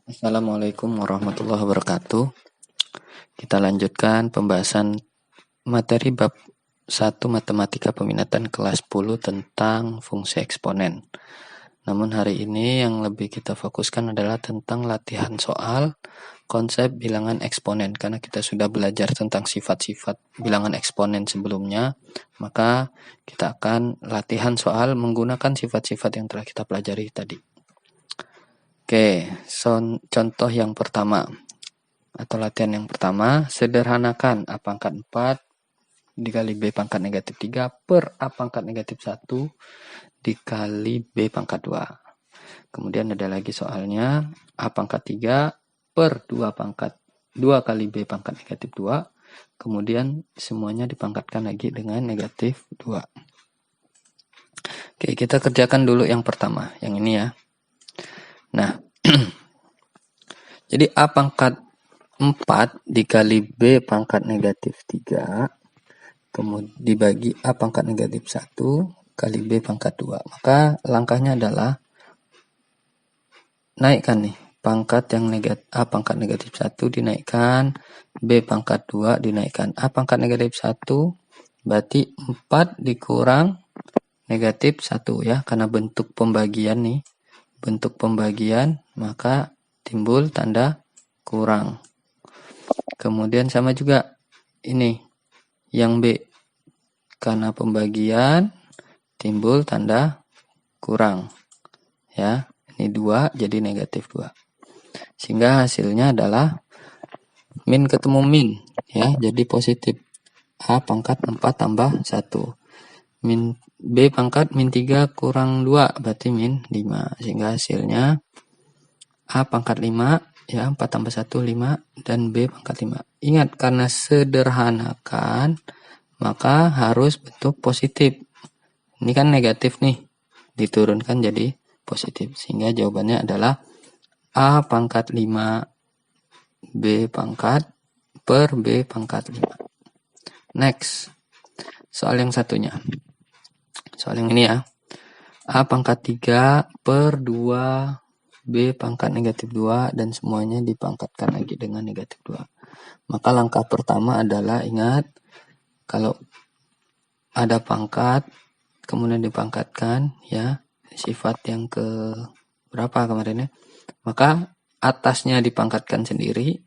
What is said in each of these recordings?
Assalamualaikum warahmatullahi wabarakatuh. Kita lanjutkan pembahasan materi bab 1 Matematika Peminatan kelas 10 tentang fungsi eksponen. Namun hari ini yang lebih kita fokuskan adalah tentang latihan soal konsep bilangan eksponen. Karena kita sudah belajar tentang sifat-sifat bilangan eksponen sebelumnya, maka kita akan latihan soal menggunakan sifat-sifat yang telah kita pelajari tadi. Oke, contoh yang pertama atau latihan yang pertama, sederhanakan A pangkat 4 dikali B pangkat negatif 3 per A pangkat negatif 1 dikali B pangkat 2. Kemudian ada lagi soalnya A pangkat 3 per 2 kali B pangkat negatif 2. Kemudian semuanya dipangkatkan lagi dengan negatif 2. Oke, kita kerjakan dulu yang pertama, yang ini ya. Nah, jadi A pangkat 4 dikali B pangkat negatif 3 kemudian dibagi A pangkat negatif 1 kali B pangkat 2. Maka langkahnya adalah naikkan nih pangkat yang A pangkat negatif 1 dinaikkan, B pangkat 2 dinaikkan. A pangkat negatif 1 berarti 4 dikurang negatif 1 ya, karena bentuk pembagian nih. Bentuk pembagian maka timbul tanda kurang. Kemudian sama juga ini yang B, karena pembagian timbul tanda kurang ya, ini 2 jadi negatif 2, sehingga hasilnya adalah min ketemu min ya, jadi positif. A pangkat 4 tambah 1 min B pangkat min 3 kurang 2 berarti min 5, sehingga hasilnya A pangkat 5 ya, 4 tambah 1 5 dan B pangkat 5. Ingat, karena sederhanakan maka harus bentuk positif. Ini kan negatif nih, diturunkan jadi positif, sehingga jawabannya adalah A pangkat 5 B pangkat per B pangkat 5. Next, soal yang satunya. Soal yang ini ya. A pangkat 3 per 2 B pangkat negatif 2 dan semuanya dipangkatkan lagi dengan negatif 2. Maka langkah pertama adalah ingat, kalau ada pangkat kemudian dipangkatkan ya, sifat yang ke berapa kemarin ya, maka atasnya dipangkatkan sendiri,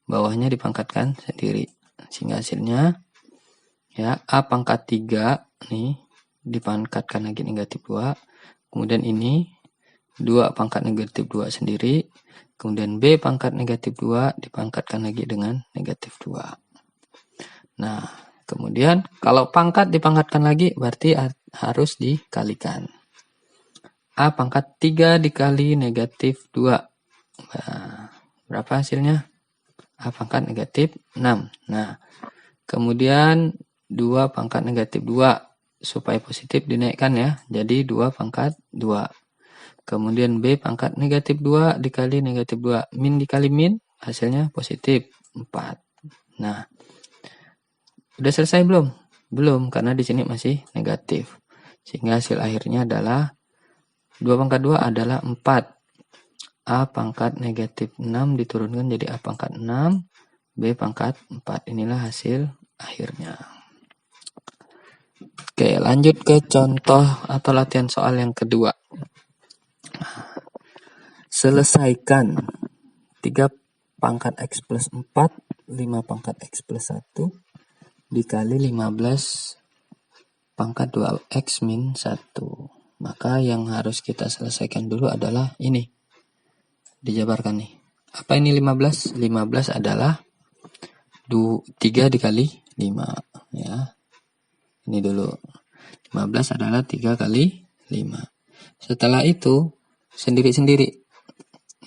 bawahnya dipangkatkan sendiri, sehingga hasilnya ya A pangkat 3 nih dipangkatkan lagi negatif 2, kemudian ini 2 pangkat negatif 2 sendiri, kemudian B pangkat negatif 2 dipangkatkan lagi dengan negatif 2. Nah, kemudian kalau pangkat dipangkatkan lagi berarti harus dikalikan. A pangkat 3 dikali negatif 2. Nah, berapa hasilnya? A pangkat negatif 6. Nah, kemudian 2 pangkat negatif 2. Supaya positif dinaikkan ya. Jadi 2 pangkat 2. Kemudian B pangkat negatif 2 dikali negatif 2. Min dikali min, hasilnya positif 4. Nah, udah selesai belum? Belum, karena di sini masih negatif. Sehingga hasil akhirnya adalah 2 pangkat 2 adalah 4. A pangkat negatif 6 diturunkan jadi A pangkat 6, B pangkat 4. Inilah hasil akhirnya. Oke, lanjut ke contoh atau latihan soal yang kedua. Selesaikan 3 pangkat X plus 4, 5 pangkat X plus 1 dikali 15 pangkat 2X min 1. Maka yang harus kita selesaikan dulu adalah ini. Dijabarkan nih. Apa ini 15? 15 adalah 3 dikali 5 ya. Ini dulu. 15 adalah 3 kali 5. Setelah itu sendiri-sendiri.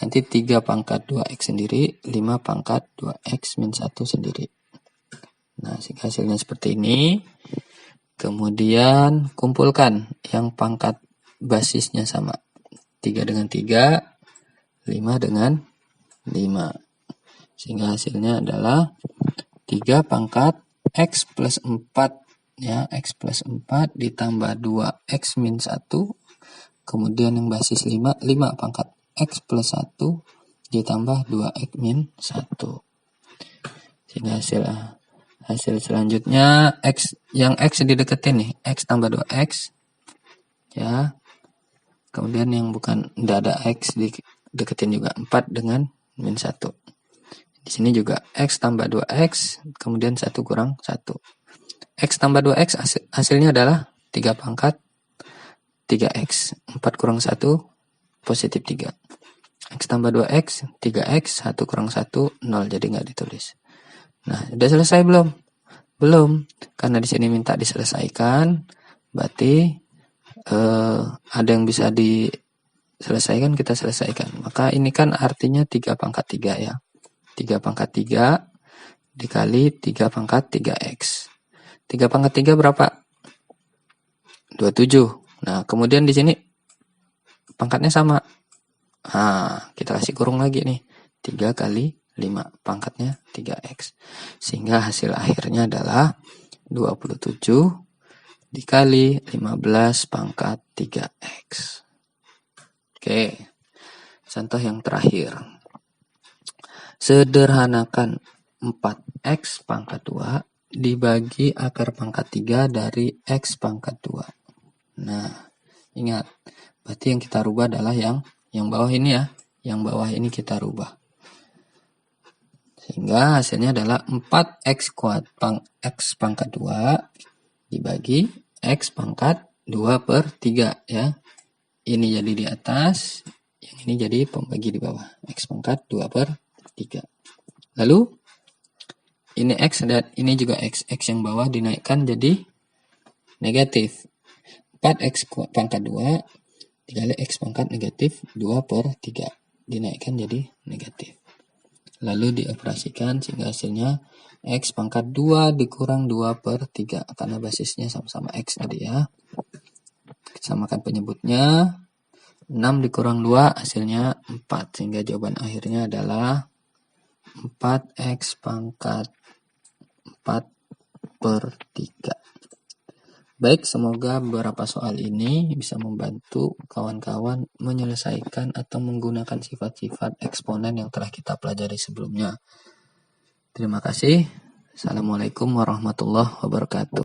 Nanti 3 pangkat 2X sendiri, 5 pangkat 2X min 1 sendiri. Nah, hasilnya seperti ini. Kemudian kumpulkan yang pangkat basisnya sama. 3 dengan 3, 5 dengan 5. Sehingga hasilnya adalah 3 pangkat X plus 4 ya, X plus 4 ditambah 2X min 1, kemudian yang basis 5 pangkat X plus 1 ditambah 2x min 1. Sehingga hasil selanjutnya yang x dideketin nih, x tambah 2x ya. Kemudian yang bukan tidak ada x dideketin juga 4 dengan min 1. Di sini juga x tambah 2x, kemudian 1 kurang 1. X tambah 2x hasilnya adalah 3 pangkat 3x. 4 kurang 1, positif 3. X tambah 2x, 3x, 1 kurang 1, 0. Jadi nggak ditulis. Nah, udah selesai belum? Belum. Karena di sini minta diselesaikan, berarti ada yang bisa diselesaikan, kita selesaikan. Maka ini kan artinya 3 pangkat 3 ya. 3 pangkat 3 dikali 3 pangkat 3x. 3 pangkat 3 berapa? 27. Nah, kemudian di sini pangkatnya sama. Nah, kita kasih kurung lagi nih. 3 kali 5, pangkatnya 3x. Sehingga hasil akhirnya adalah 27 dikali 15 pangkat 3x. Oke, contoh yang terakhir. Sederhanakan 4x pangkat 2 dibagi akar pangkat 3 dari x pangkat 2. Nah, ingat, berarti yang kita rubah adalah yang bawah ini ya. Yang bawah ini kita rubah. Sehingga hasilnya adalah 4x x pangkat 2 dibagi x pangkat 2 per 3 ya. Ini jadi di atas, yang ini jadi pembagi di bawah. X pangkat 2 per 3. Lalu ini x dan ini juga x. X yang bawah dinaikkan jadi negatif. 4x pangkat 2 dikali x pangkat negatif 2 per 3. Dinaikkan jadi negatif. Lalu dioperasikan sehingga hasilnya x pangkat 2 dikurang 2 per 3. Karena basisnya sama-sama x tadi ya. Samakan penyebutnya. 6 dikurang 2 hasilnya 4. Sehingga jawaban akhirnya adalah 4x pangkat 4 per 3. Baik, semoga beberapa soal ini bisa membantu kawan-kawan menyelesaikan atau menggunakan sifat-sifat eksponen yang telah kita pelajari sebelumnya. Terima kasih. Assalamualaikum warahmatullahi wabarakatuh.